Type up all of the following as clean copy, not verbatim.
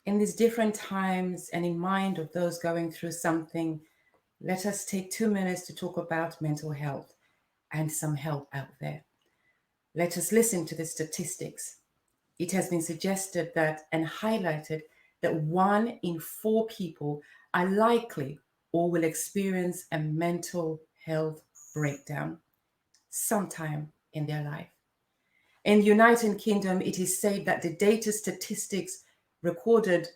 In these different times and in mind of those going through something, let us take 2 minutes to talk about mental health and some help out there. Let us listen to the statistics. It has been suggested that and highlighted that 1 in 4 people are likely or will experience a mental health breakdown sometime in their life. In the United Kingdom, it is said that the data statistics recorded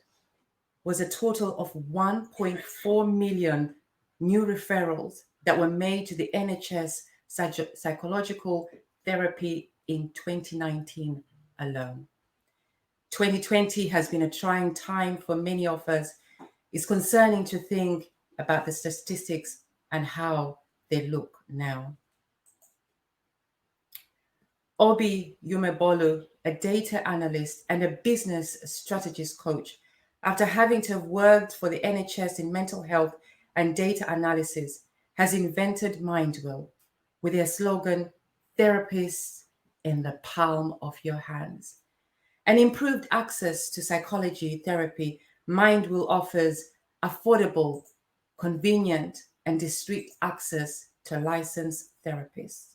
was a total of 1.4 million new referrals that were made to the NHS psychological therapy in 2019 alone. 2020 has been a trying time for many of us. It's concerning to think about the statistics and how they look now. Obi Umebolu, a data analyst and a business strategist coach, after having to have worked for the NHS in mental health and data analysis, has invented Mindwell with their slogan, "Therapists in the palm of your hands." An improved access to psychology therapy, Mindwell offers affordable, convenient, and discreet access to licensed therapists.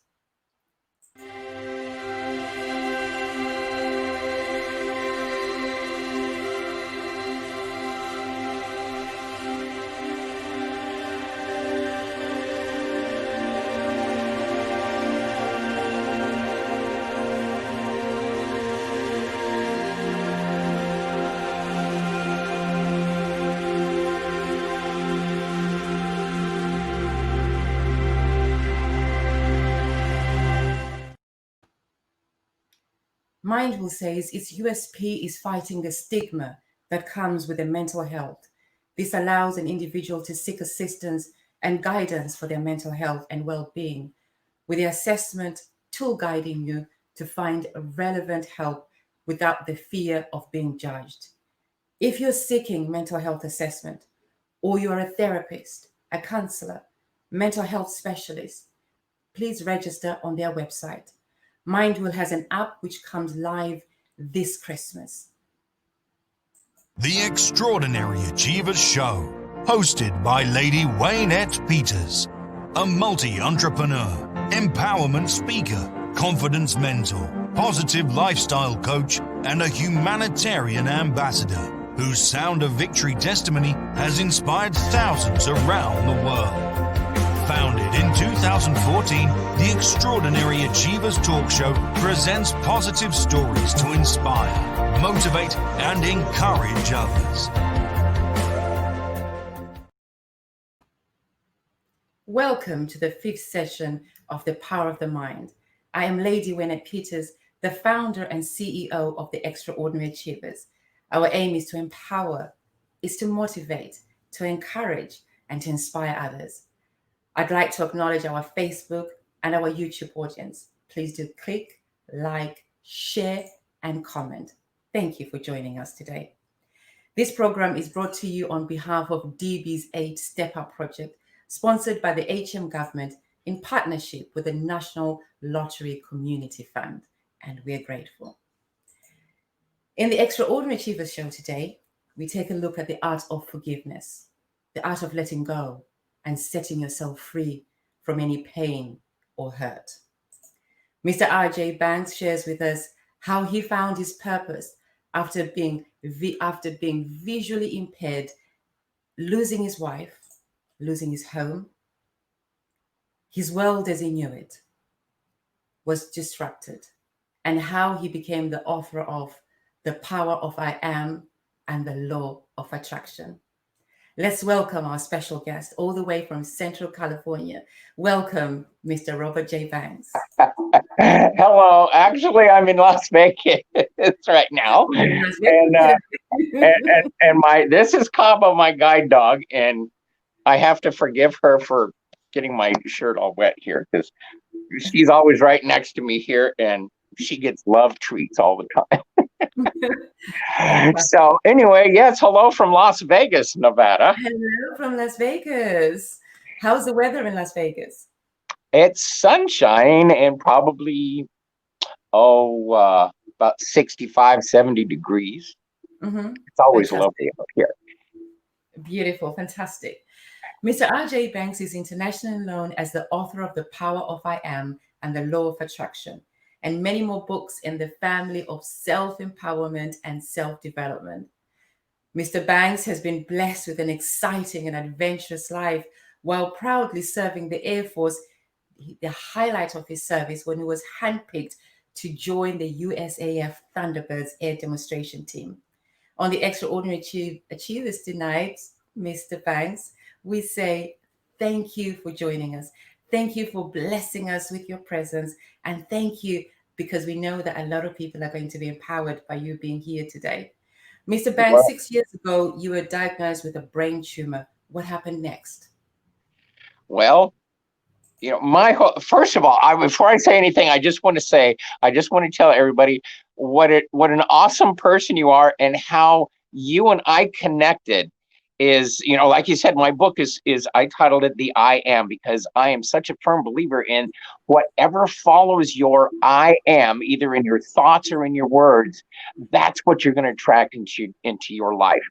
Mindful says its USP is fighting the stigma that comes with their mental health. This allows an individual to seek assistance and guidance for their mental health and well-being, with the assessment tool guiding you to find relevant help without the fear of being judged. If you're seeking mental health assessment, or you are a therapist, a counselor, mental health specialist, please register on their website. Mindwell has an app which comes live this Christmas. The Extraordinary Achievers Show, hosted by Lady Waynette Peters, a multi-entrepreneur, empowerment speaker, confidence mentor, positive lifestyle coach, and a humanitarian ambassador whose sound of victory testimony has inspired thousands around the world. Founded in 2014, the Extraordinary Achievers Talk Show presents positive stories to inspire, motivate, and encourage others. Welcome to the 5th session of The Power of the Mind. I am Lady Waynette Peters, the founder and CEO of the Extraordinary Achievers. Our aim is to empower, is to motivate, to encourage, and to inspire others. I'd like to acknowledge our Facebook and our YouTube audience. Please do click, like, share, and comment. Thank you for joining us today. This program is brought to you on behalf of DB's 8 Step Up project, sponsored by the HM government in partnership with the National Lottery Community Fund, and we're grateful. In the Extraordinary Achievers Show today, we take a look at the art of forgiveness, the art of letting go, and setting yourself free from any pain or hurt. Mr. R.J Banks shares with us how he found his purpose after being visually impaired, losing his wife, losing his home. His world as he knew it was disrupted, and how he became the author of The Power of I Am and the Law of Attraction. Let's welcome our special guest all the way from Central California. Welcome, Mr. Robert J. Banks. Hello. Actually, I'm in Las Vegas right now, and this is Cabo, my guide dog, and I have to forgive her for getting my shirt all wet here because she's always right next to me here, and she gets love treats all the time. So anyway, yes, hello from Las Vegas, Nevada. Hello from Las Vegas. How's the weather in Las Vegas? It's sunshine and probably, about 65, 70 degrees. It's always Fantastic. lovely up here. Beautiful. Fantastic. Mr. R.J. Banks is internationally known as the author of The Power of I Am and The Law of Attraction, and many more books in the family of self empowerment and self development. Mr. Banks has been blessed with an exciting and adventurous life while proudly serving the Air Force, the highlight of his service when he was handpicked to join the USAF Thunderbirds Air Demonstration Team. On the Extraordinary Achievers tonight, Mr. Banks, we say thank you for joining us. Thank you for blessing us with your presence. And thank you because we know that a lot of people are going to be empowered by you being here today. Mr. Banks, Well, 6 years ago, you were diagnosed with a brain tumor. What happened next? well, my first of all, before I say anything, I just want to tell everybody what an awesome person you are, and how you and I connected is, like you said, my book is I titled it The I Am, because I am such a firm believer in whatever follows your I am, either in your thoughts or in your words, that's what you're going to attract into your life.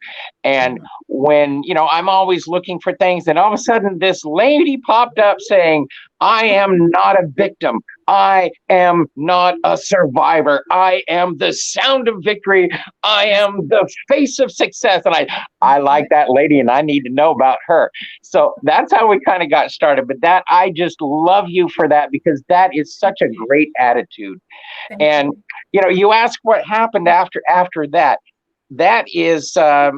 And when, I'm always looking for things, and all of a sudden this lady popped up saying, I am not a victim. I am not a survivor. I am the sound of victory. I am the face of success. And I like that lady, and I need to know about her. So that's how we kind of got started. But I just love you for that, because that is such a great attitude. And, you ask what happened after that. That is, I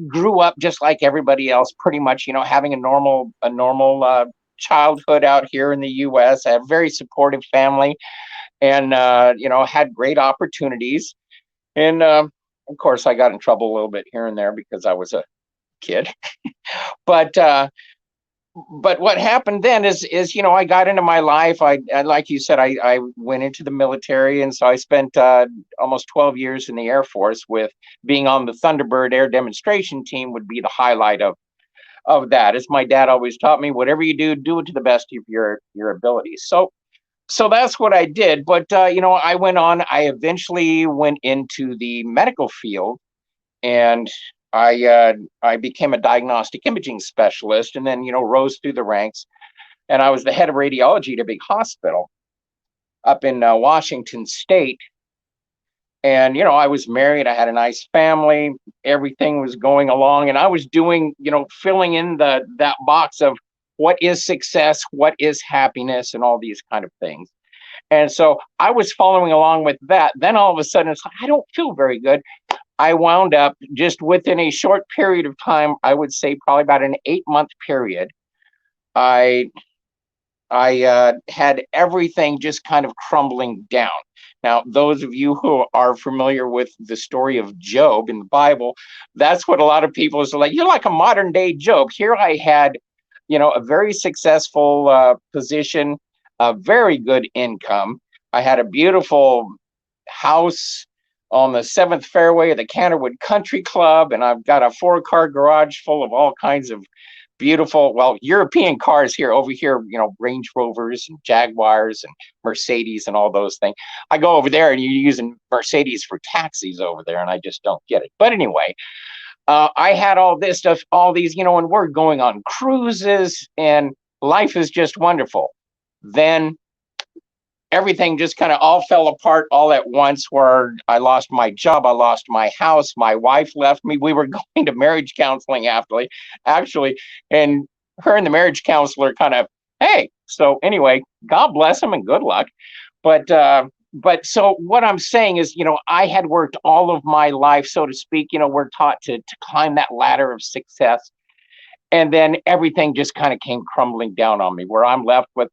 grew up just like everybody else, pretty much, having a normal childhood out here in the U.S. I have a very supportive family, and had great opportunities. And of course, I got in trouble a little bit here and there because I was a kid. But what happened then is I got into my life. I like you said, I went into the military, and so I spent almost 12 years in the Air Force, with being on the Thunderbird Air Demonstration Team would be the highlight of that. As my dad always taught me, whatever you do, do it to the best of your abilities. So that's what I did. But I went on. I eventually went into the medical field, and I became a diagnostic imaging specialist, and then rose through the ranks, and I was the head of radiology at a big hospital up in Washington State. And I was married. I had a nice family. Everything was going along, and I was doing, filling in that box of what is success, what is happiness, and all these kind of things. And so I was following along with that. Then all of a sudden, it's like, I don't feel very good. I wound up, just within a short period of time, I would say probably about an 8-month period, I had everything just kind of crumbling down. Now, those of you who are familiar with the story of Job in the Bible, that's what a lot of people is like. You're like a modern day Job. Here I had, a very successful position, a very good income. I had a beautiful house on the 7th fairway of the Canterwood Country Club, and I've got a 4-car garage full of all kinds of beautiful, European cars here. Over here, Range Rovers and Jaguars and Mercedes and all those things. I go over there, and you're using Mercedes for taxis over there, and I just don't get it. But anyway, I had all this stuff, all these, and we're going on cruises, and life is just wonderful. Then everything just kind of all fell apart all at once, where I lost my job, I lost my house, my wife left me. We were going to marriage counseling actually, and her and the marriage counselor kind of, hey, so anyway, God bless them and good luck. But so what I'm saying is, I had worked all of my life, so to speak, we're taught to climb that ladder of success. And then everything just kind of came crumbling down on me, where I'm left with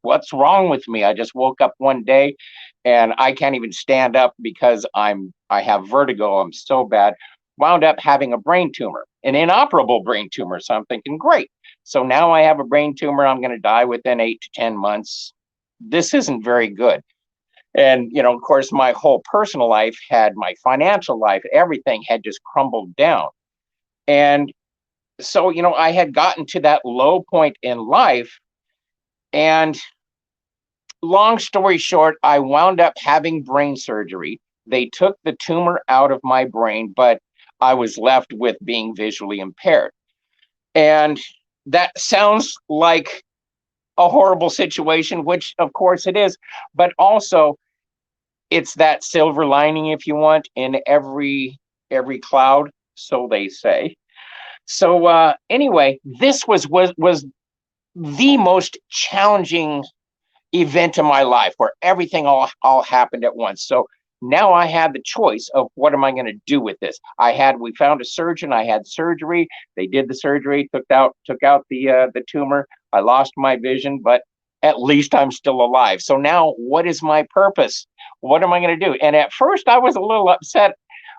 what's wrong with me. I just woke up one day, and I can't even stand up because I have vertigo. I'm so bad. Wound up having a brain tumor, an inoperable brain tumor. So I'm thinking, great. So now I have a brain tumor. I'm going to die within 8 to 10 months. This isn't very good. And, of course, my whole personal life my financial life, everything had just crumbled down. And so, I had gotten to that low point in life, and long story short, I wound up having brain surgery. They took the tumor out of my brain, but I was left with being visually impaired. And that sounds like a horrible situation, which of course it is, but also it's that silver lining, if you want, in every cloud, so they say. So anyway, this was the most challenging event in my life, where everything all happened at once. So now I had the choice of what am I going to do with this. We found a surgeon. I had surgery. They did the surgery, took out the tumor. I lost my vision, but at least I'm still alive. So now, what is my purpose? What am I going to do? And at first, I was a little upset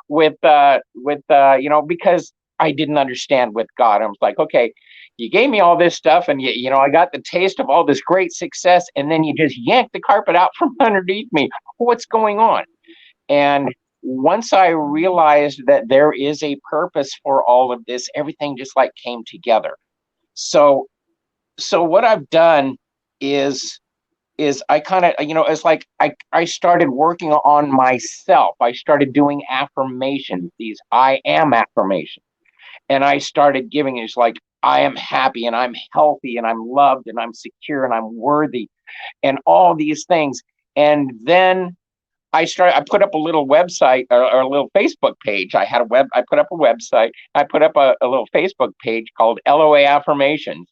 with because I didn't understand with God. I was like, okay, you gave me all this stuff, and I got the taste of all this great success, and then you just yanked the carpet out from underneath me. What's going on? And once I realized that there is a purpose for all of this, everything just like came together. So what I've done is I kind of, it's like I started working on myself. I started doing affirmations, these I am affirmations. And I started giving it's like, I am happy and I'm healthy and I'm loved and I'm secure and I'm worthy and all these things. And then I put up a little website or a little Facebook page. I put up a website. I put up a little Facebook page called LOA Affirmations.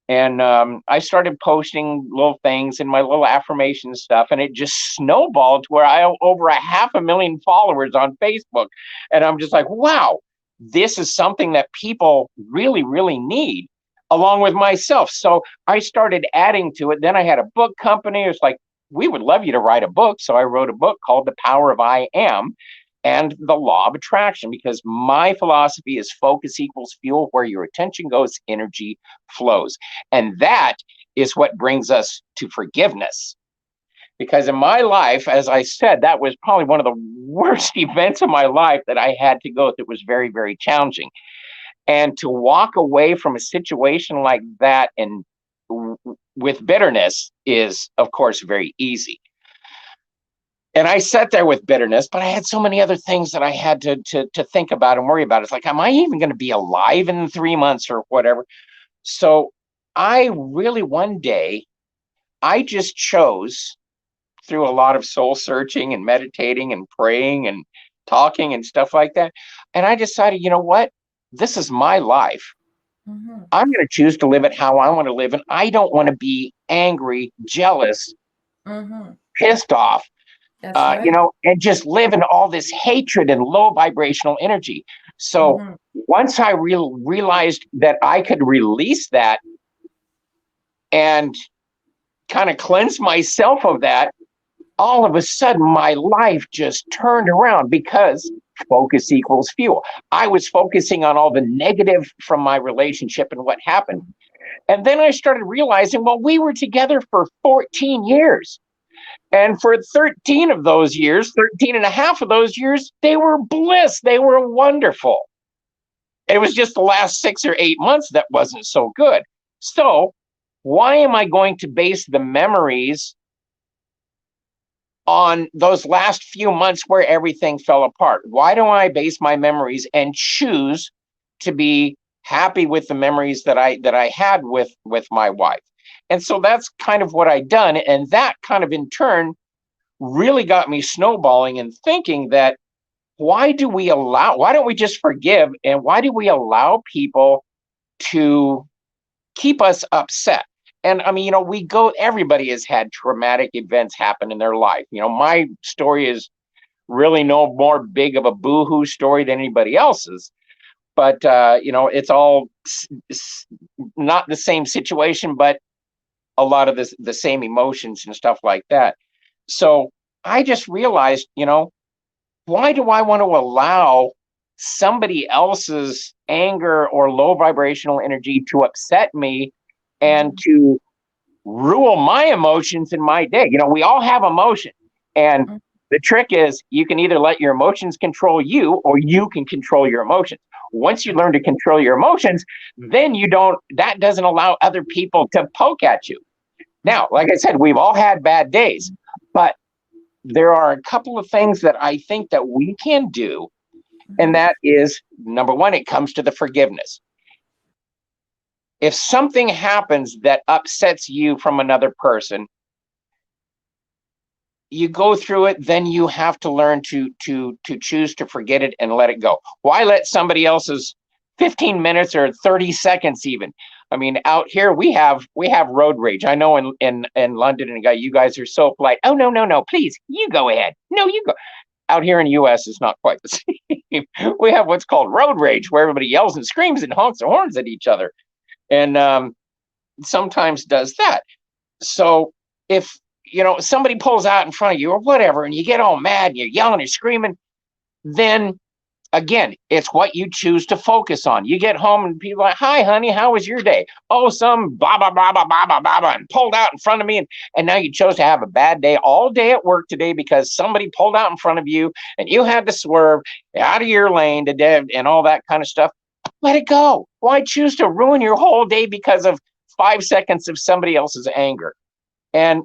And I started posting little things in my little affirmation stuff, and it just snowballed to where I have over 500,000 followers on Facebook. And I'm just like, wow, this is something that people really, really need, along with myself. So I started adding to it. Then I had a book company. It's like, we would love you to write a book. So I wrote a book called The Power of I Am and the Law of Attraction, because my philosophy is focus equals fuel. Where your attention goes, energy flows. And that is what brings us to forgiveness. Because in my life, as I said, that was probably one of the worst events of my life that I had to go through. It was very, very challenging. And to walk away from a situation like that and with bitterness is, of course, very easy. And I sat there with bitterness, but I had so many other things that I had to think about and worry about. It's like, am I even going to be alive in 3 months or whatever? So I really, one day, I just chose, through a lot of soul searching and meditating and praying and talking and stuff like that. And I decided, you know what? This is my life. Mm-hmm. I'm going to choose to live it how I want to live. And I don't want to be angry, jealous, pissed off, right. And just live in all this hatred and low vibrational energy. So once I realized that I could release that and kind of cleanse myself of that, all of a sudden my life just turned around, because focus equals fuel. I was focusing on all the negative from my relationship and what happened. And then I started realizing, well, we were together for 14 years. And for 13 of those years, 13 and a half of those years, they were bliss. They were wonderful. It was just the last 6 or 8 months that wasn't so good. So why am I going to base the memories on those last few months where everything fell apart? Why don't I base my memories and choose to be happy with the memories that I had with my wife? And so that's kind of what I'd done. And that kind of in turn really got me snowballing and thinking that why don't we just forgive? And why do we allow people to keep us upset? And I mean, everybody has had traumatic events happen in their life. My story is really no more big of a boohoo story than anybody else's. But, it's all not the same situation, but a lot of the same emotions and stuff like that. So I just realized, why do I want to allow somebody else's anger or low vibrational energy to upset me and to rule my emotions in my day? We all have emotions. And the trick is, you can either let your emotions control you, or you can control your emotions. Once you learn to control your emotions, then that doesn't allow other people to poke at you. Now, like I said, we've all had bad days, but there are a couple of things that I think that we can do. And that is, number one, it comes to the forgiveness. If something happens that upsets you from another person, you go through it, then you have to learn to choose to forget it and let it go. Why let somebody else's 15 minutes or 30 seconds even? I mean, out here we have road rage. I know in London, and you guys are so polite. Oh, no, please, you go ahead. No, you go. Out here in the US, it's not quite the same. We have what's called road rage, where everybody yells and screams and honks their horns at each other, and sometimes does that. So if somebody pulls out in front of you or whatever, and you get all mad and you're yelling and screaming, then again, it's what you choose to focus on. You get home and people are like, "Hi, honey, how was your day?" "Oh, some blah blah blah blah blah blah blah," and pulled out in front of me, and now you chose to have a bad day all day at work today because somebody pulled out in front of you and you had to swerve out of your lane and all that kind of stuff. Let it go. Why choose to ruin your whole day because of 5 seconds of somebody else's anger? And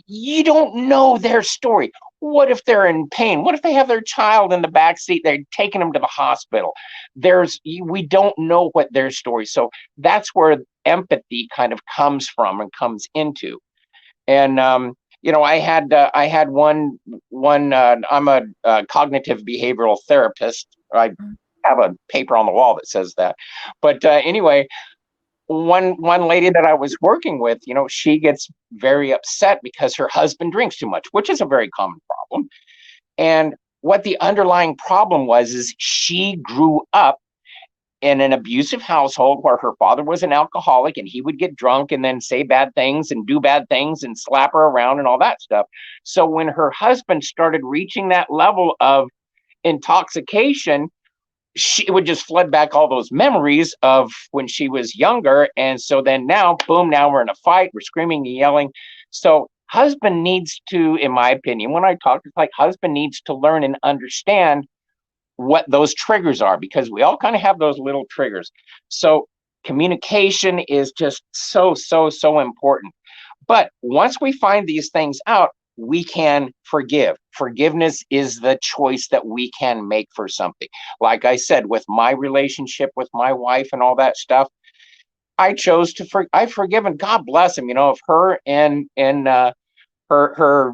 you don't know their story. What if they're in pain? What if they have their child in the back seat? They're taking them to the hospital. We don't know what their story. So that's where empathy kind of comes from and comes into. And I had one. I'm a cognitive behavioral therapist. I have a paper on the wall that says that. But anyway, one lady that I was working with, she gets very upset because her husband drinks too much, which is a very common problem. And what the underlying problem was is she grew up in an abusive household where her father was an alcoholic, and he would get drunk and then say bad things and do bad things and slap her around and all that stuff. So when her husband started reaching that level of intoxication, she would just flood back all those memories of when she was younger. And so then now, boom, now we're in a fight, we're screaming and yelling. So husband needs to, in my opinion, when I talk, it's like husband needs to learn and understand what those triggers are, because we all kind of have those little triggers. So communication is just so important. But once we find these things out, we can forgive. Forgiveness is the choice that we can make for something. Like I said, with my relationship with my wife and all that stuff, I chose to I've forgiven. God bless him. If her and her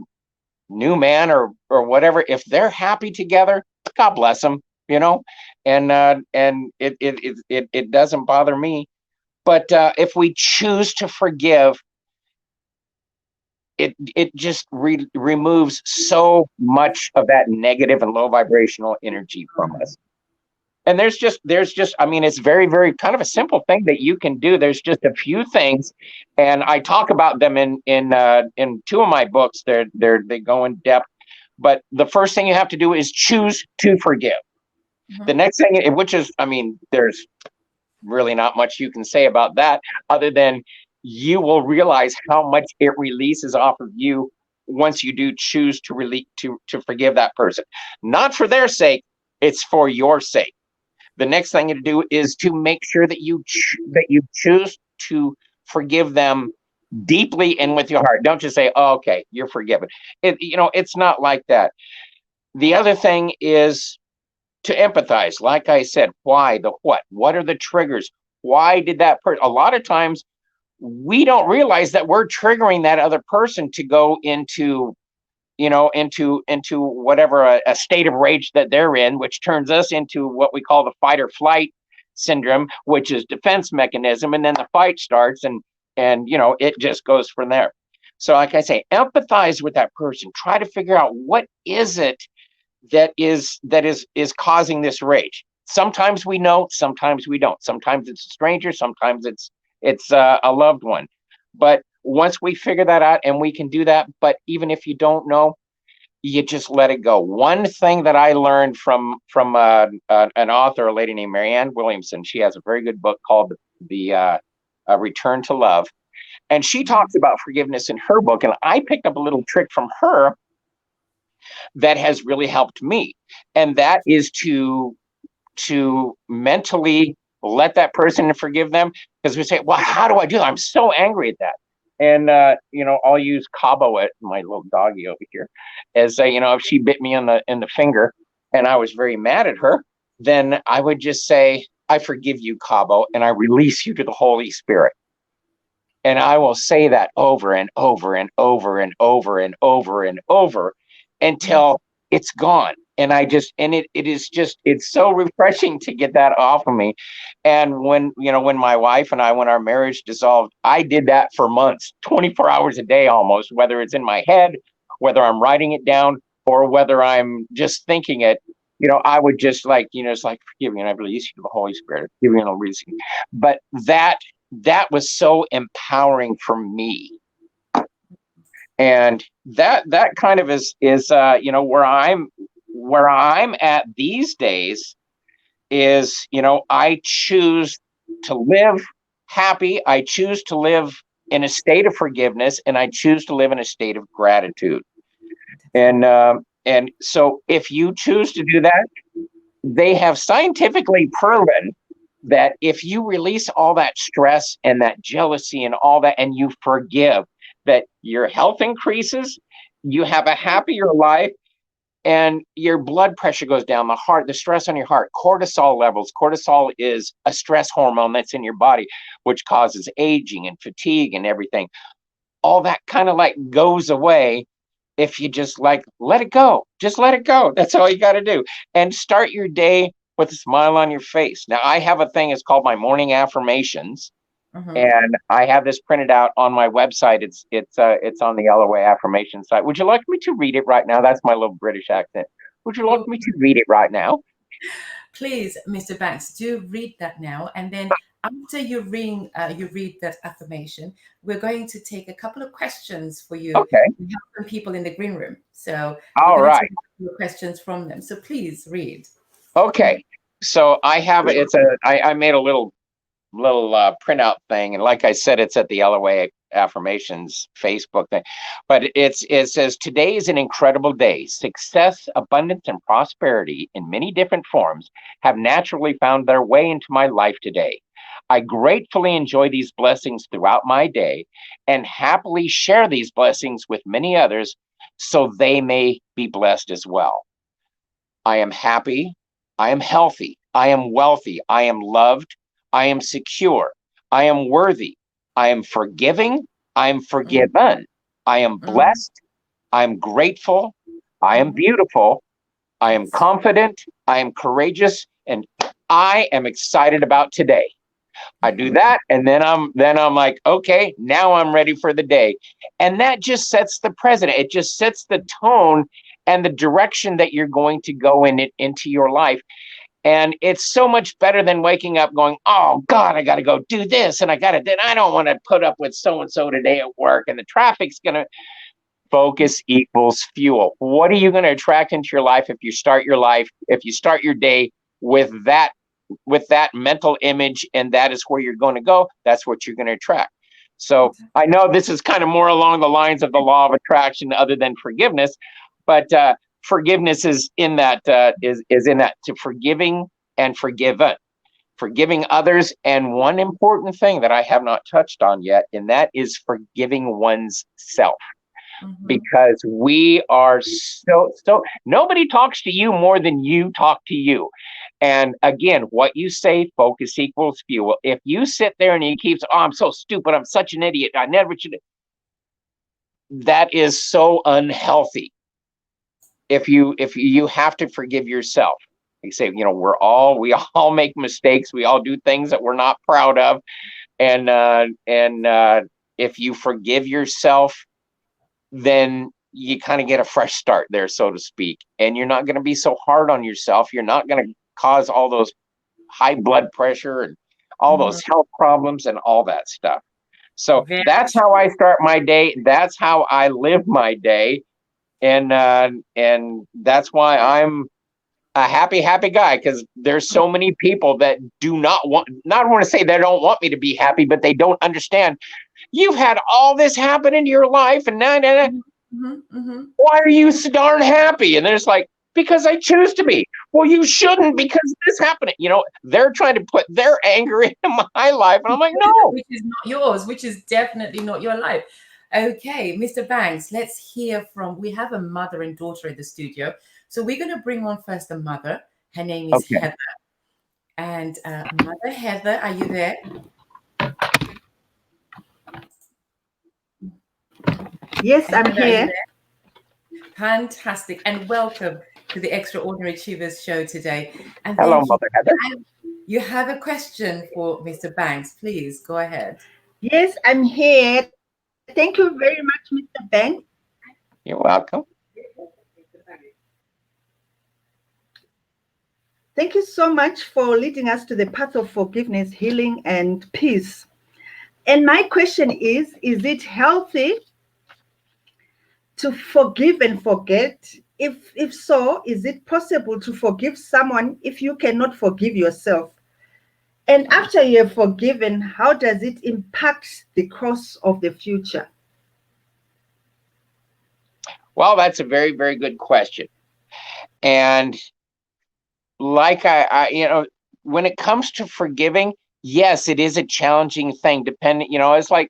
new man or whatever, if they're happy together, God bless them. And it doesn't bother me. But if we choose to forgive, it just removes so much of that negative and low vibrational energy from us. And there's just I mean, it's very, very kind of a simple thing that you can do. There's just a few things, and I talk about them in two of my books. They go in depth. But the first thing you have to do is choose to forgive. The next thing, which is, I mean, there's really not much you can say about that other than you will realize how much it releases off of you once you do choose to forgive that person. Not for their sake, it's for your sake. The next thing to do is to make sure that you choose to forgive them deeply and with your heart. Don't just say, "Oh, okay, you're forgiven." It's not like that. The other thing is to empathize. Like I said, why, the what are the triggers? Why did that person? A lot of times we don't realize that we're triggering that other person to go into whatever a state of rage that they're in, which turns us into what we call the fight or flight syndrome, which is defense mechanism. And then the fight starts and it just goes from there. So like I say, empathize with that person. Try to figure out what is it that is causing this rage. Sometimes we know, sometimes we don't. Sometimes it's a stranger, sometimes it's a loved one. But once we figure that out, and we can do that, but even if you don't know, you just let it go. One thing that I learned from an author, a lady named Marianne Williamson, she has a very good book called The Return to Love. And she talks about forgiveness in her book. And I picked up a little trick from her that has really helped me. And that is to mentally let that person and forgive them. Because we say, well, how do I do that? I'm so angry at that. And I'll use Cabo, at my little doggy over here, as if she bit me in the finger and I was very mad at her, then I would just say, I forgive you, Cabo, and I release you to the Holy Spirit. And I will say that over and over and over and over and over and over until it's gone. And it's so refreshing to get that off of me. And when my wife and I, when our marriage dissolved, I did that for months, 24 hours a day almost, whether it's in my head, whether I'm writing it down, or whether I'm just thinking it. I would just it's like, forgive me, and I release you to the Holy Spirit. Forgive me, and I'll release you. But that was so empowering for me. And that kind of is where I'm at these days is, I choose to live happy. I choose to live in a state of forgiveness, and I choose to live in a state of gratitude. And so if you choose to do that, they have scientifically proven that if you release all that stress and that jealousy and all that, and you forgive, that your health increases, you have a happier life, and your blood pressure goes down, the stress on your heart, cortisol levels. Cortisol is a stress hormone that's in your body, which causes aging and fatigue and everything. All that kind of goes away if you just let it go. Just let it go. That's all you got to do. And start your day with a smile on your face. Now, I have a thing, it's called my morning affirmations. And I have this printed out on my website. It's on the LOA affirmation site. Would you like me to read it right now? That's my little British accent. Would you like me to read it right now? Please, Mr. Banks, do read that now. And then after you read that affirmation, we're going to take a couple of questions for you. Okay. We have some people in the green room. So all right. take a couple of questions from them. So please read. Okay. So I have I made a little printout thing, and like I said, it's at the LOA affirmations Facebook thing, but it says, today is an incredible day. Success, abundance, and prosperity in many different forms have naturally found their way into my life today. I gratefully enjoy these blessings throughout my day and happily share these blessings with many others so they may be blessed as well. I am happy, I am healthy, I am wealthy, I am loved, I am secure, I am worthy, I am forgiving, I am forgiven, I am blessed, I am grateful, I am beautiful, I am confident, I am courageous, and I am excited about today. I do that, and then I'm like, okay, now I'm ready for the day. And that just sets the precedent. It just sets the tone and the direction that you're going to go into your life. And it's so much better than waking up going, oh God, I got to go do this. And then I don't want to put up with so-and-so today at work. And the traffic's going to. Focus equals fuel. What are you going to attract into your life if you start your day with that mental image, and that is where you're going to go? That's what you're going to attract. So I know this is kind of more along the lines of the law of attraction other than forgiveness, but forgiveness is in that to forgiving and forgiven, forgiving others. And one important thing that I have not touched on yet, and that is forgiving one's self. Because we are so nobody talks to you more than you talk to you. And again, what you say, focus equals fuel. If you sit there and you keep, oh, I'm so stupid, I'm such an idiot, I never should. That is so unhealthy. If you have to forgive yourself, you say, we all make mistakes, we all do things that we're not proud of, and if you forgive yourself, then you kind of get a fresh start there, so to speak. And you're not going to be so hard on yourself. You're not going to cause all those high blood pressure and all those health problems and all that stuff. So that's how I start my day. That's how I live my day. And that's why I'm a happy guy, because there's so many people that not want to say they don't want me to be happy, but they don't understand. You've had all this happen in your life, and why are you so darn happy? And there's like, Because I choose to be. Well, you shouldn't because this happened. They're trying to put their anger into my life. And I'm like, no. Which is not yours, which is definitely not your life. Okay, Mr. Banks, let's hear from, we have a mother and daughter in the studio. So we're going to bring on first the mother. Her name is Okay. Heather. And Mother Heather, are you there? Yes, I'm here. Fantastic. And welcome to the Extraordinary Achievers show today. And hello, Mother Heather. You have a question for Mr. Banks. Please go ahead. Yes, I'm here. Thank you very much, Mr. Banks. You're welcome. Thank you so much for leading us to the path of forgiveness, healing, and peace. And my question is it healthy to forgive and forget? If so, is it possible to forgive someone if you cannot forgive yourself? And after you have forgiven, how does it impact the course of the future? Well, that's a very, very good question. And like when it comes to forgiving, yes, it is a challenging thing. Depending, it's like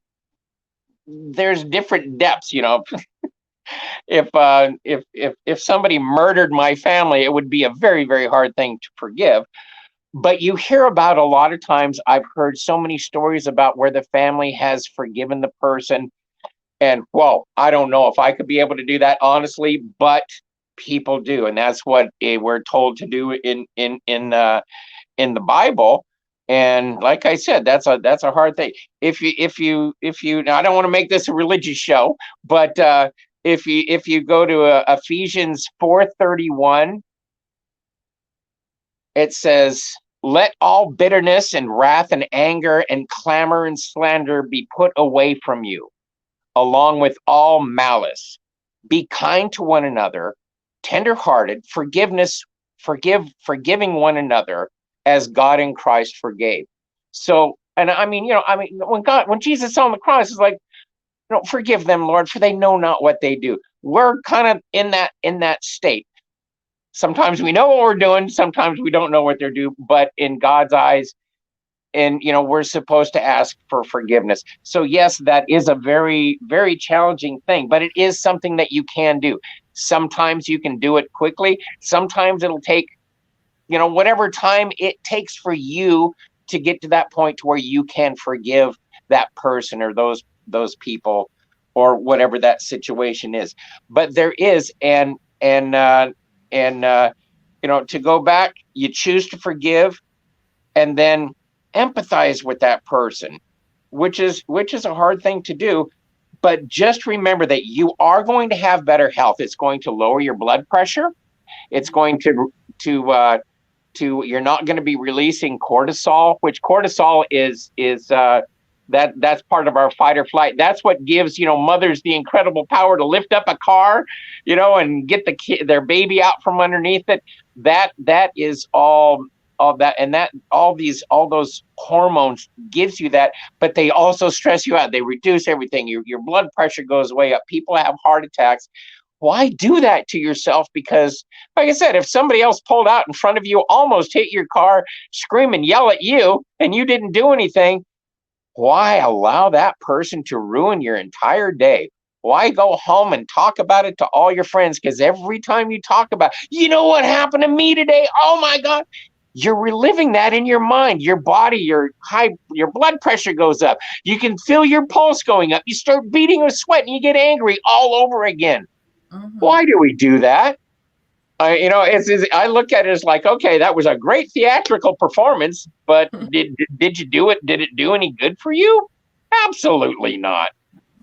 there's different depths. If somebody murdered my family, it would be a very, very hard thing to forgive. But you hear about a lot of times, I've heard so many stories about where the family has forgiven the person. And well, I don't know if I could be able to do that, honestly, but people do. And that's what we're told to do in the Bible. And like I said, that's a hard thing. If you now, I don't want to make this a religious show, but if you go to Ephesians 4:31, it says, "Let all bitterness and wrath and anger and clamor and slander be put away from you, along with all malice. Be kind to one another, tenderhearted, forgiving one another as God in Christ forgave." So, and when Jesus on the cross is like, forgive them, Lord, for they know not what they do. We're kind of in that state. Sometimes we know what we're doing, sometimes we don't know what they're doing, but in God's eyes, and we're supposed to ask for forgiveness. So yes, that is a very, very challenging thing, but it is something that you can do. Sometimes you can do it quickly. Sometimes it'll take, whatever time it takes for you to get to that point to where you can forgive that person or those people or whatever that situation is. But there is, and to go back, you choose to forgive and then empathize with that person, which is a hard thing to do. But just remember that you are going to have better health. It's going to lower your blood pressure. It's going to you're not going to be releasing cortisol, which cortisol is that's part of our fight or flight. That's what gives mothers the incredible power to lift up a car, and get their baby out from underneath it. That is all that, and that all those hormones gives you that, but they also stress you out. They reduce everything. Your blood pressure goes way up. People have heart attacks. Why do that to yourself? Because, like I said, if somebody else pulled out in front of you, almost hit your car, scream and yell at you, and you didn't do anything, why allow that person to ruin your entire day? Why go home and talk about it to all your friends? Because every time you talk about, what happened to me today? Oh my God. You're reliving that in your mind. Your body, your blood pressure goes up. You can feel your pulse going up. You start beating with sweat and you get angry all over again. Mm-hmm. Why do we do that? I look at it as like, okay, that was a great theatrical performance, but did you do it? Did it do any good for you? Absolutely not.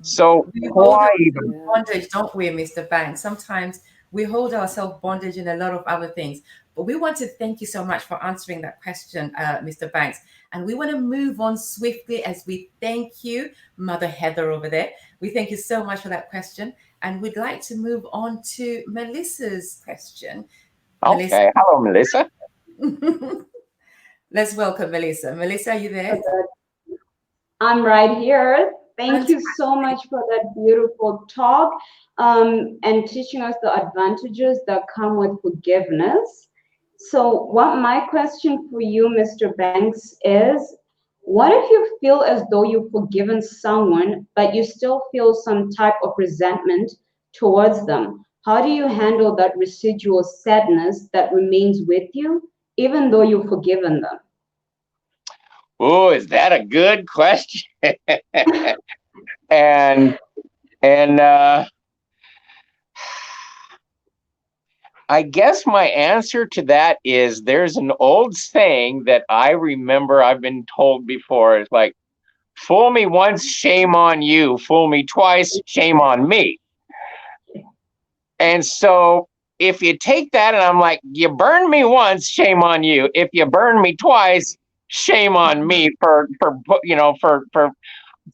So why even bondage, don't we, Mr. Banks? Sometimes we hold ourselves bondage in a lot of other things. But we want to thank you so much for answering that question, Mr. Banks. And we want to move on swiftly as we thank you, Mother Heather over there. We thank you so much for that question. And we'd like to move on to Melissa's question. Okay. Melissa. Hello, Melissa. Let's welcome Melissa. Melissa, are you there? I'm right here. Thank you so much for that beautiful talk, and teaching us the advantages that come with forgiveness. So, what my question for you, Mr. Banks, is what if you feel as though you've forgiven someone, but you still feel some type of resentment towards them? How do you handle that residual sadness that remains with you, even though you've forgiven them? Oh, is that a good question? and and I guess my answer to that is there's an old saying that I remember I've been told before. It's like, fool me once, shame on you. Fool me twice, shame on me. And so if you take that and I'm like, you burned me once, shame on you. If you burn me twice, shame on me for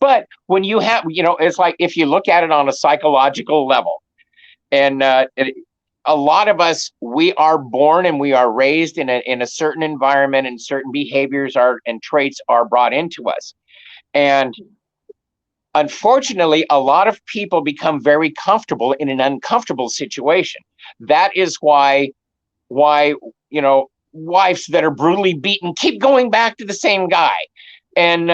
but when you have, it's like if you look at it on a psychological level, and a lot of us, we are born and we are raised in a certain environment, and certain behaviors and traits are brought into us. And unfortunately, a lot of people become very comfortable in an uncomfortable situation. That is why wives that are brutally beaten keep going back to the same guy, and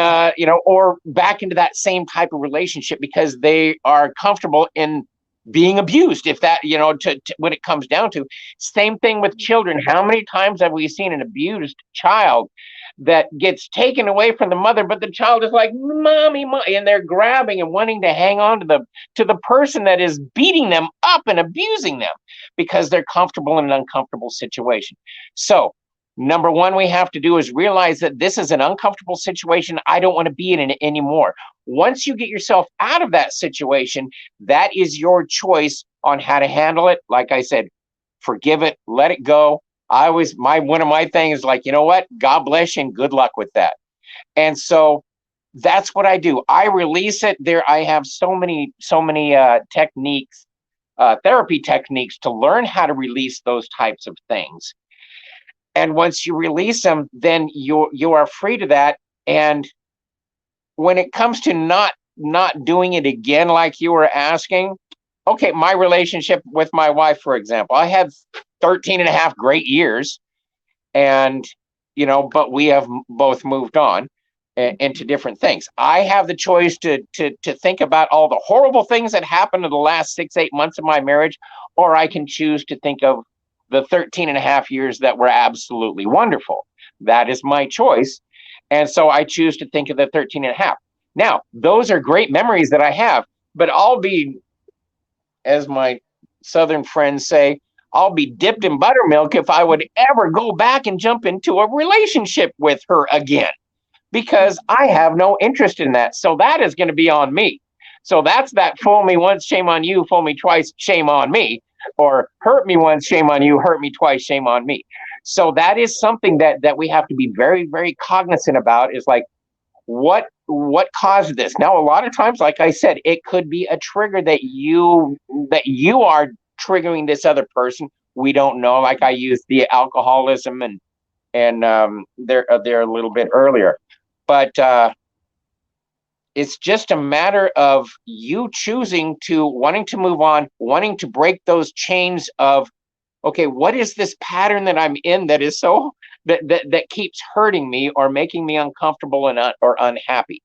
or back into that same type of relationship, because they are comfortable in being abused. If that, to when it comes down to, same thing with children. How many times have we seen an abused child that gets taken away from the mother, but the child is like, mommy, mommy, and they're grabbing and wanting to hang on to the person that is beating them up and abusing them, because they're comfortable in an uncomfortable situation. So number one, we have to do is realize that this is an uncomfortable situation. I don't want to be in it anymore. Once you get yourself out of that situation, that is your choice on how to handle it. Like I said, forgive it, let it go. One of my things is like, you know what? God bless you and good luck with that. And so that's what I do. I release it. I have so many techniques, therapy techniques, to learn how to release those types of things. And once you release them, then you are free to that. And when it comes to not doing it again, like you were asking, okay, my relationship with my wife, for example, I had 13 and a half great years, and but we have both moved on into different things. I have the choice to think about all the horrible things that happened in the last 6-8 months of my marriage, or I can choose to think of the 13 and a half years that were absolutely wonderful. That is my choice. And so I choose to think of the 13 and a half. Now, those are great memories that I have, but I'll be, as my Southern friends say, I'll be dipped in buttermilk if I would ever go back and jump into a relationship with her again, because I have no interest in that. So that is going to be on me. So that's that fool me once, shame on you, fool me twice, shame on me, or hurt me once, shame on you, hurt me twice, shame on me. So that is something that we have to be very, very cognizant about, is like, what caused this? Now, a lot of times, like I said, it could be a trigger that you are triggering this other person. We don't know. Like I used the alcoholism and they're a little bit earlier, but it's just a matter of you choosing to wanting to move on, wanting to break those chains of, okay, what is this pattern that I'm in that is so that keeps hurting me or making me uncomfortable or unhappy?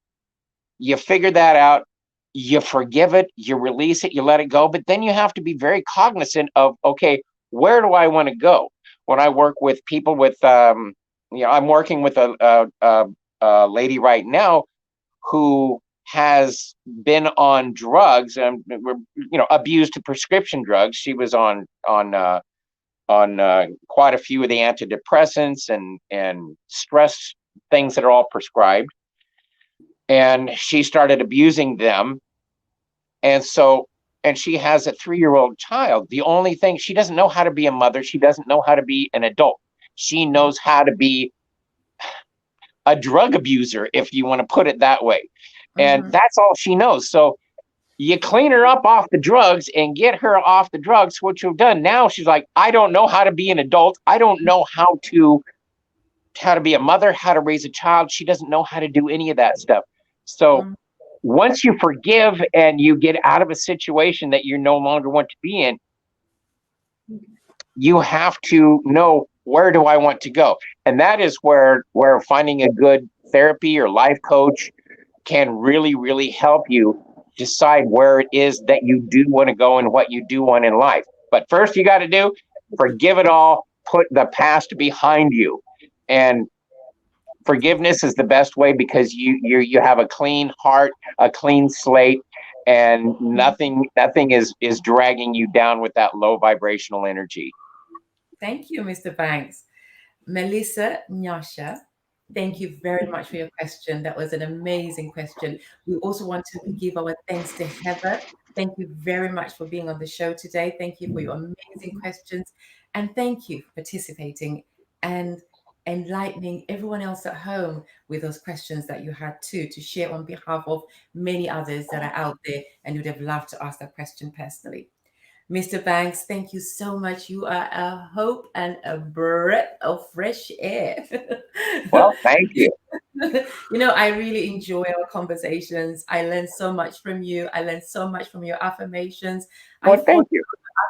You figure that out, you forgive it, you release it, you let it go. But then you have to be very cognizant of, okay, where do I want to go? When I work with people with, I'm working with a lady right now who has been on drugs and abused to prescription drugs. She was on quite a few of the antidepressants and stress things that are all prescribed. And she started abusing them. And she has a 3-year-old child. The only thing, she doesn't know how to be a mother. She doesn't know how to be an adult. She knows how to be a drug abuser, if you want to put it that way. And that's all she knows. So you clean her up off the drugs and get her off the drugs, which you've done. Now she's like, I don't know how to be an adult. I don't know how to be a mother, how to raise a child. She doesn't know how to do any of that stuff. So once you forgive and you get out of a situation that you no longer want to be in, you have to know, where do I want to go? And that is where finding a good therapy or life coach can really, really help you decide where it is that you do want to go and what you do want in life. But first you got to do, forgive it all, put the past behind you. And forgiveness is the best way, because you have a clean heart, a clean slate, and nothing is dragging you down with that low vibrational energy. Thank you, Mr. Banks. Melissa Nyasha, thank you very much for your question. That was an amazing question. We also want to give our thanks to Heather. Thank you very much for being on the show today. Thank you for your amazing questions. And thank you for participating and enlightening everyone else at home with those questions that you had too, to share on behalf of many others that are out there and would have loved to ask that question personally. Mr. Banks, thank you so much. You are a hope and a breath of fresh air. Well, thank you. I really enjoy our conversations. I learn so much from you. I learn so much from your affirmations. I Well, follow thank you.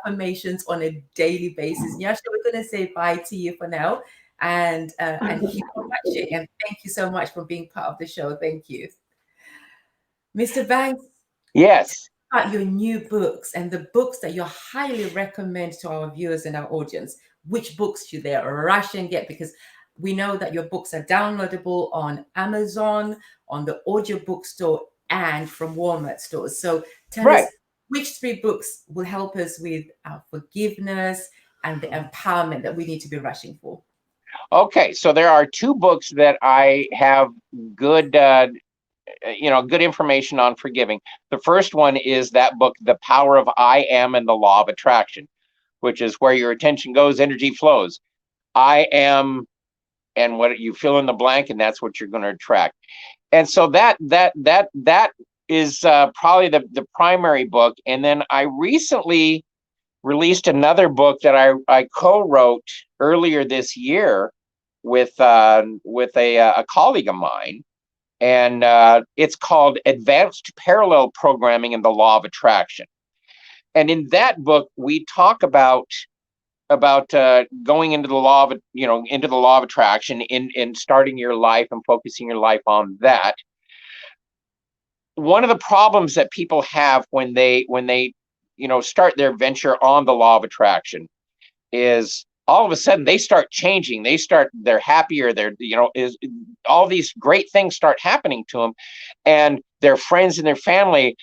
affirmations on a daily basis. Nyasha, we're going to say bye to you for now and keep on watching. And thank you so much for being part of the show. Thank you. Mr. Banks, Yes. about your new books and the books that you highly recommend to our viewers and our audience. Which books should they rush and get? Because we know that your books are downloadable on Amazon, on the audiobook store, and from Walmart stores. So tell Right. us which 3 books will help us with our forgiveness and the empowerment that we need to be rushing for. Okay, so there are 2 books that I have good good information on forgiving. The first one is that book, The Power of I Am and the Law of Attraction, which is where your attention goes, energy flows. I am, and what you fill in the blank, and that's what you're going to attract. And so that is probably the primary book. And then I recently released another book that I co-wrote earlier this year with a colleague of mine. And it's called Advanced Parallel Programming and the Law of Attraction. And in that book, we talk about going into the law of attraction, in starting your life and focusing your life on that. One of the problems that people have when they start their venture on the law of attraction is, all of a sudden they start changing. They're happier. Is all these great things start happening to them, and their friends and their family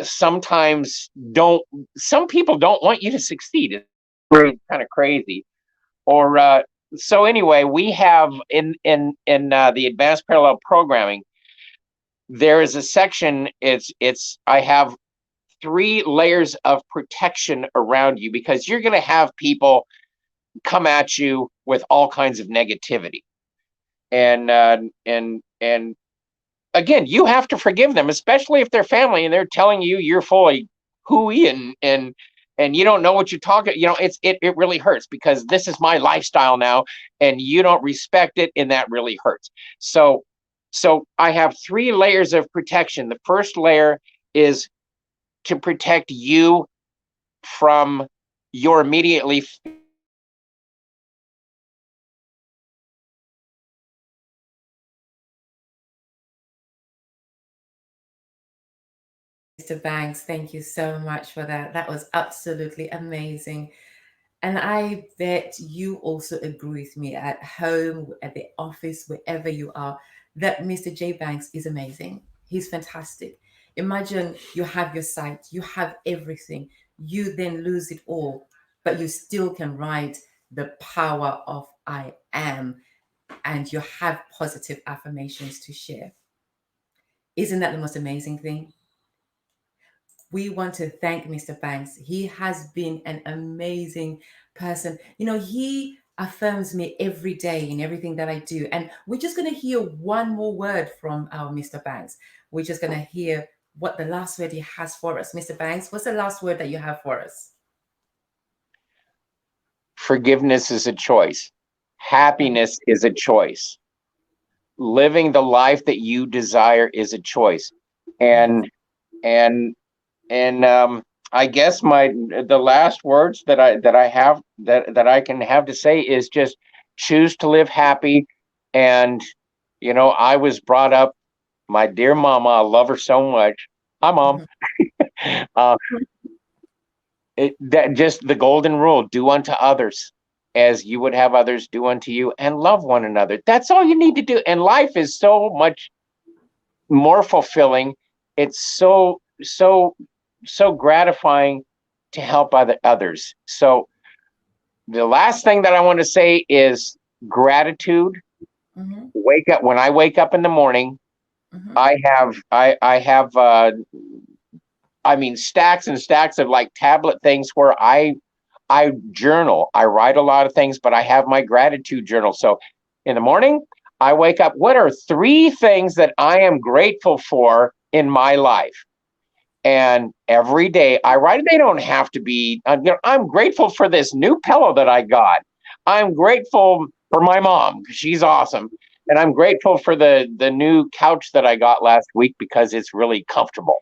sometimes don't. Some people don't want you to succeed. It's really kind of crazy. Or so anyway, we have in the advanced parallel programming, there is a section. I have 3 layers of protection around you, because you're going to have people come at you with all kinds of negativity, and again, you have to forgive them, especially if they're family and they're telling you you're full of hooey and you don't know what you're talking. It really hurts, because this is my lifestyle now, and you don't respect it, and that really hurts. So I have 3 layers of protection. The first layer is to protect you from your immediately Mr. Banks, thank you so much for that. That was absolutely amazing. And I bet you also agree with me, at home, at the office, wherever you are, that Mr. J. Banks is amazing. He's fantastic. Imagine you have your sight, you have everything, you then lose it all, but you still can write the power of I am, and you have positive affirmations to share. Isn't that the most amazing thing? We want to thank Mr. Banks. He has been an amazing person. He affirms me every day in everything that I do. And we're just going to hear one more word from our Mr. Banks. We're just going to hear what the last word he has for us. Mr. Banks, what's the last word that you have for us? Forgiveness is a choice. Happiness is a choice. Living the life that you desire is a choice. And and I guess the last words that I can have to say is just choose to live happy. And I was brought up, my dear mama, I love her so much. Hi, Mom. uh, that just the golden rule: do unto others as you would have others do unto you, and love one another. That's all you need to do. And life is so much more fulfilling. It's so gratifying to help others. So the last thing that I want to say is gratitude. Wake up when I wake up in the morning. I have stacks and stacks of like tablet things where I journal. I write a lot of things, but I have my gratitude journal. So in the morning, I wake up. What are 3 things that I am grateful for in my life? And every day I write it. They don't have to be, I'm grateful for this new pillow that I got. I'm grateful for my mom, because she's awesome. And I'm grateful for the new couch that I got last week because it's really comfortable.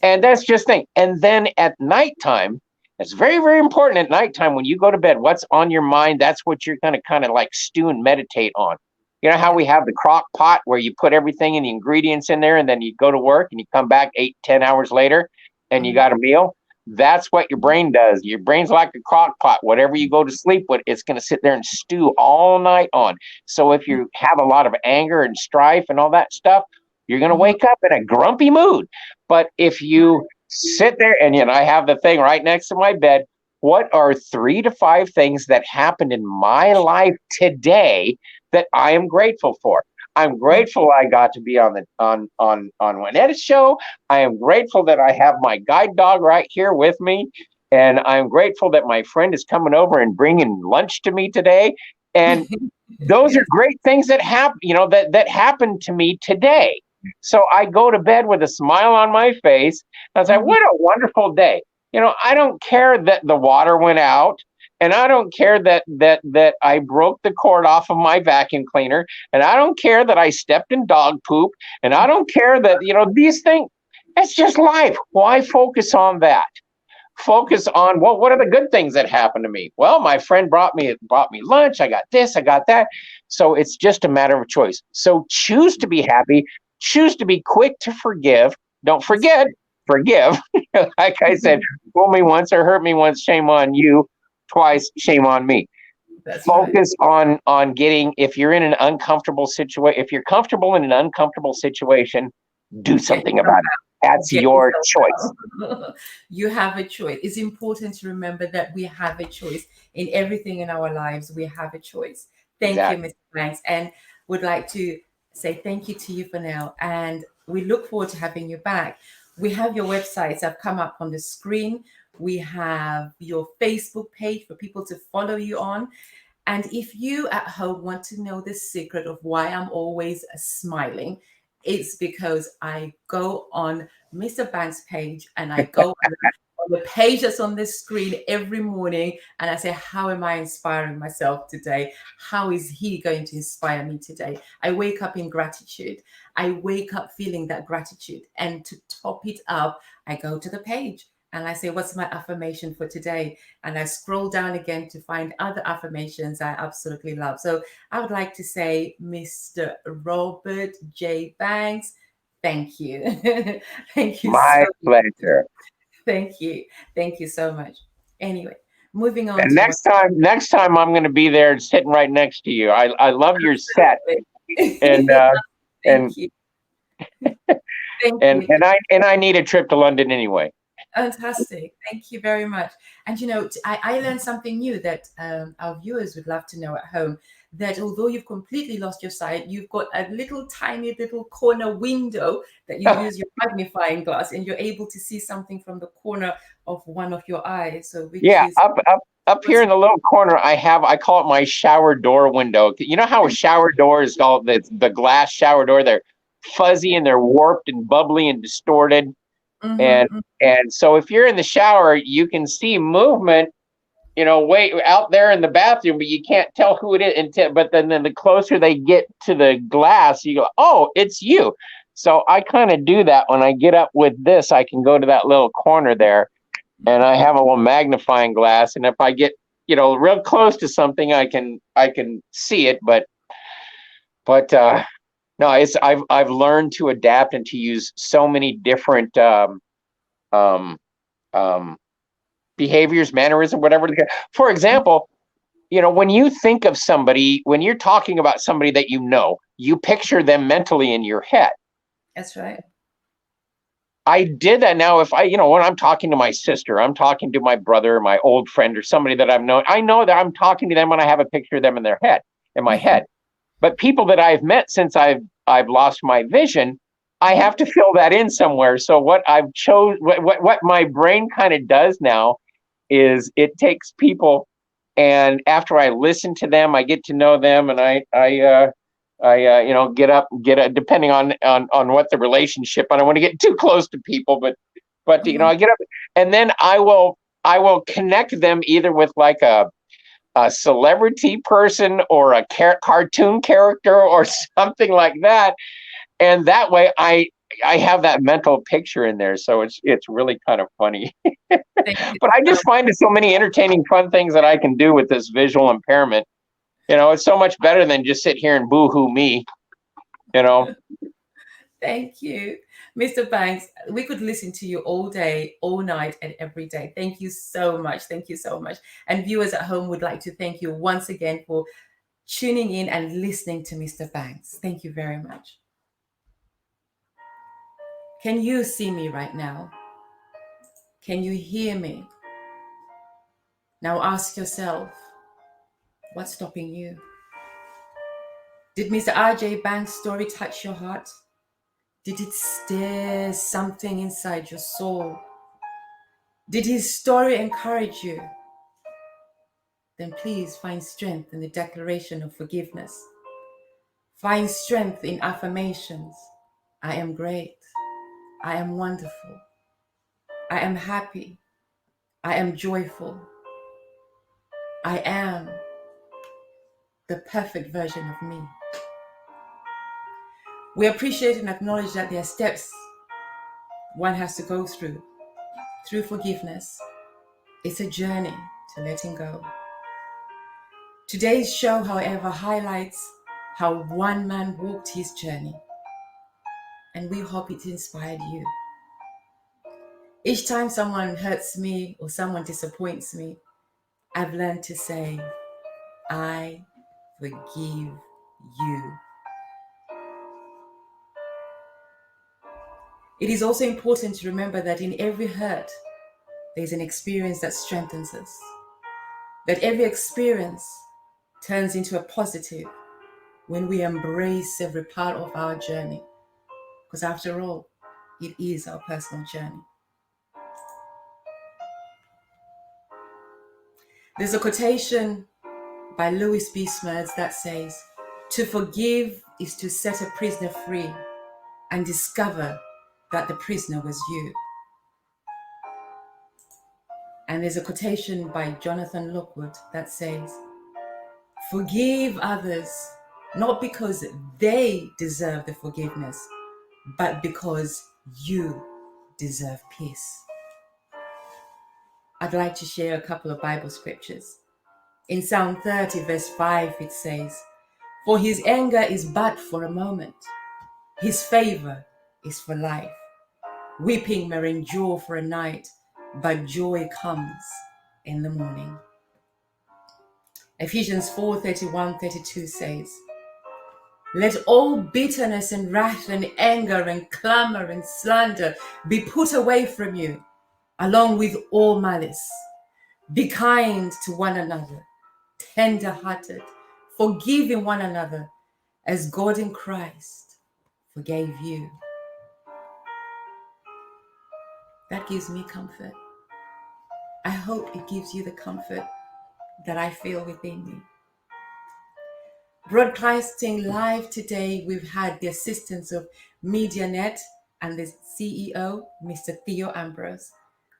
And that's just thing. And then at nighttime, it's very, very important at nighttime when you go to bed, what's on your mind, that's what you're going to kind of like stew and meditate on. You know how we have the crock pot where you put everything and the ingredients in there, and then you go to work and you come back 8-10 hours later and you got a meal? That's what your brain does. Your brain's like a crock pot. Whatever you go to sleep with, it's going to sit there and stew all night on. So if you have a lot of anger and strife and all that stuff, you're going to wake up in a grumpy mood. But if you sit there, and I have the thing right next to my bed, what are 3 to 5 things that happened in my life today that I am grateful for? I'm grateful I got to be on Juaneta's show. I am grateful that I have my guide dog right here with me. And I'm grateful that my friend is coming over and bringing lunch to me today. And those are great things that happen, that happened to me today. So I go to bed with a smile on my face. And I say, what a wonderful day. I don't care that the water went out. And I don't care that I broke the cord off of my vacuum cleaner. And I don't care that I stepped in dog poop. And I don't care that, these things, it's just life. Why focus on that? Focus on, well, what are the good things that happened to me? Well, my friend brought me lunch. I got this, I got that. So it's just a matter of choice. So choose to be happy. Choose to be quick to forgive. Don't forget, forgive. Like I said, fool me once or hurt me once, shame on you. Twice, shame on me. That's focus right. on getting, if you're in an uncomfortable situation, if you're comfortable in an uncomfortable situation, do something about it. That's your choice. You have a choice. It's important to remember that we have a choice in everything in our lives. We have a choice. Thank you, Mr. Banks, and would like to say thank you to you for now. And we look forward to having you back. We have your websites have come up on the screen. We have your Facebook page for people to follow you on. And if you at home want to know the secret of why I'm always smiling, it's because I go on Mr. Banks' page and I go on the page that's on the screen every morning and I say, how am I inspiring myself today? How is he going to inspire me today? I wake up in gratitude. I wake up feeling that gratitude. And to top it up, I go to the page and I say, what's my affirmation for today? And I scroll down again to find other affirmations I absolutely love. So I would like to say, Mr. Robert J. Banks, thank you. Thank you. My pleasure. Thank you. Thank you so much. Anyway, moving on. And next time I'm going to be there sitting right next to you. I love your set. And thank you. And I need a trip to London anyway. Fantastic. Thank you very much. And I learned something new that our viewers would love to know at home, that although you've completely lost your sight, you've got a tiny little corner window that you use your magnifying glass and you're able to see something from the corner of one of your eyes. So up here in the little corner, I call it my shower door window. You know how a shower door is called, the glass shower door? They're fuzzy and they're warped and bubbly and distorted. And so if you're in the shower, you can see movement, way out there in the bathroom, but you can't tell who it is but then the closer they get to the glass, you go, oh, it's you. So I kind of do that when I get up with this. I can go to that little corner there, and I have a little magnifying glass. And if I get, real close to something, I can see it. But no, I've learned to adapt and to use so many different um, behaviors, mannerism, whatever. For example, when you think of somebody, when you're talking about somebody that you picture them mentally in your head. That's right. I did that. Now, if when I'm talking to my sister, I'm talking to my brother, my old friend, or somebody that I've known, I know that I'm talking to them when I have a picture of them in my head. But people that I've met since I've lost my vision, I have to fill that in somewhere. So what what my brain kind of does now is it takes people, and after I listen to them, I get to know them, and I depending on what the relationship. I don't want to get too close to people, but I get up, and then I will connect them either with like a celebrity person or a cartoon character or something like that, and that way I have that mental picture in there, so it's really kind of funny. But I just find it so many entertaining, fun things that I can do with this visual impairment. It's so much better than just sit here and boo-hoo me. Thank you, Mr. Banks. We could listen to you all day, all night, and every day. Thank you so much. Thank you so much. And viewers at home would like to thank you once again for tuning in and listening to Mr. Banks. Thank you very much. Can you see me right now? Can you hear me? Now ask yourself, what's stopping you? Did Mr. R.J Banks' story touch your heart? Did it stir something inside your soul? Did his story encourage you? Then please find strength in the declaration of forgiveness. Find strength in affirmations. I am great. I am wonderful. I am happy. I am joyful. I am the perfect version of me. We appreciate and acknowledge that there are steps one has to go through forgiveness. It's a journey to letting go. Today's show, however, highlights how one man walked his journey, and we hope it inspired you. Each time someone hurts me or someone disappoints me, I've learned to say, I forgive you. It is also important to remember that in every hurt, there's an experience that strengthens us. That every experience turns into a positive when we embrace every part of our journey. Because after all, it is our personal journey. There's a quotation by Louis B. Smerds that says, to forgive is to set a prisoner free and discover that the prisoner was you. And there's a quotation by Jonathan Lockwood that says, forgive others not because they deserve the forgiveness, but because you deserve peace. I'd like to share a couple of Bible scriptures. In Psalm 30, verse 5, it says, for his anger is but for a moment. His favor is for life. Weeping may endure for a night, but joy comes in the morning. Ephesians 4:31-32 says, let all bitterness and wrath and anger and clamor and slander be put away from you, along with all malice. Be kind to one another, tender-hearted, forgiving one another, as God in Christ forgave you. That gives me comfort. I hope it gives you the comfort that I feel within me. Broadcasting live today, we've had the assistance of MediaNet and the CEO, Mr. Theo Ambrose.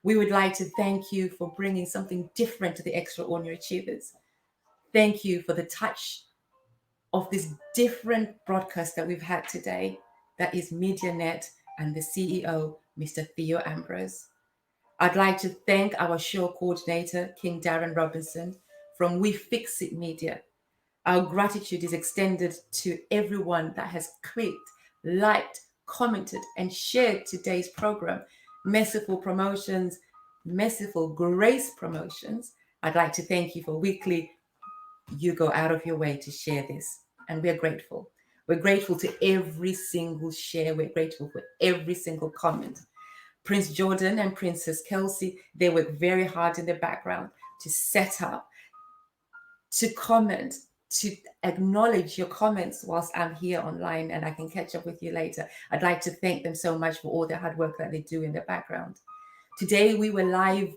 We would like to thank you for bringing something different to the Extraordinary Achievers. Thank you for the touch of this different broadcast that we've had today. that is MediaNet, and the CEO, Mr. Theo Ambrose. I'd like to thank our show coordinator, King Darren Robinson from We Fix It Media. Our gratitude is extended to everyone that has clicked, liked, commented, and shared today's program. Merciful Promotions, Merciful Grace Promotions, I'd like to thank you for weekly. You go out of your way to share this, and we're grateful. We're grateful to every single share. We're grateful for every single comment. Prince Jordan and Princess Kelsey, they work very hard in the background to set up, to comment, to acknowledge your comments whilst I'm here online, and I can catch up with you later. I'd like to thank them so much for all the hard work that they do in the background. Today, we were live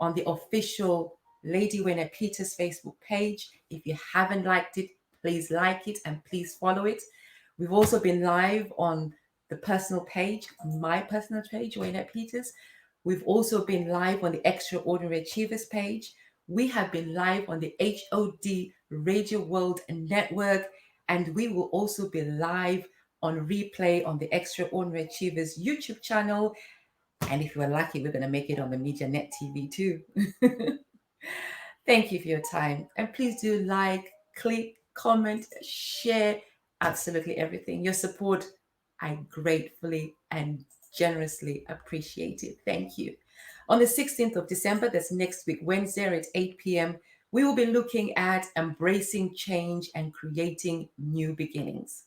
on the official Lady Winner Peters Facebook page. If you haven't liked it, please like it and please follow it. We've also been live on the personal page, my personal page, Wayne Peters. We've also been live on the Extraordinary Achievers page. We have been live on the HOD Radio World Network, and we will also be live on replay on the Extraordinary Achievers YouTube channel. And if we're lucky, we're going to make it on the MediaNet TV too. Thank you for your time. And please do like, click, comment, share, absolutely everything. Your support, I gratefully and generously appreciate it. Thank you. On the 16th of December, that's next week, Wednesday at 8 p.m., we will be looking at embracing change and creating new beginnings.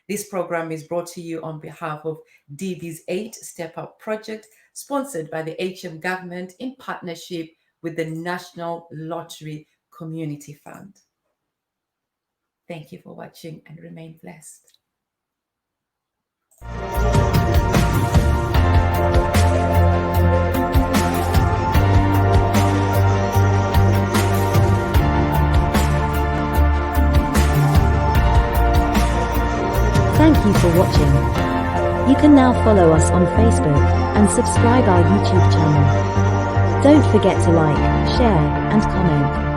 This program is brought to you on behalf of DB's 8 Step Up project, sponsored by the HM government in partnership with the National Lottery Community Fund. Thank you for watching and remain blessed. Thank you for watching. You can now follow us on Facebook and subscribe our YouTube channel. Don't forget to like, share, and comment.